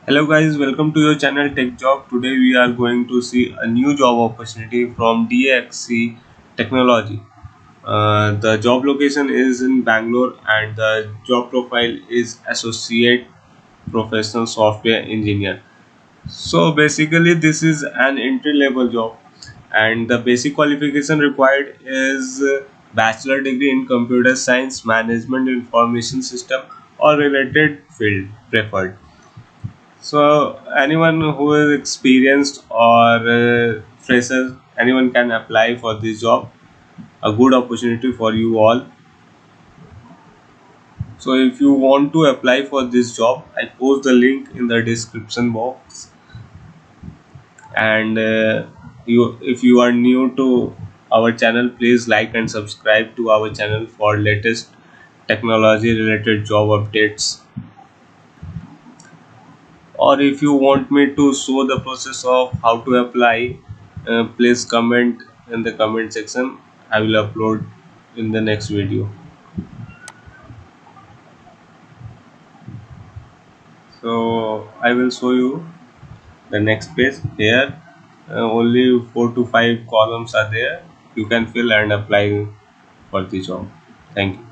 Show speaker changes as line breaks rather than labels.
Hello guys, welcome to your channel Tech Job. Today we are going to see a new job opportunity from DXC Technology. The job location is in Bangalore and the job profile is Associate Professional Software Engineer. So basically this is an entry level job and the basic qualification required is bachelor degree in computer science, management, information system or related field preferred. So anyone who is experienced or fresher, anyone can apply for this job. A good opportunity for you all. So if you want to apply for this job, I post the link in the description box. And if you are new to our channel, please like and subscribe to our channel for latest technology related job updates. Or if you want me to show the process of how to apply, please comment in the comment section. I will upload in the next video. So I will show you the next page here. Only 4 to 5 columns are there. You can fill and apply for the job. Thank you.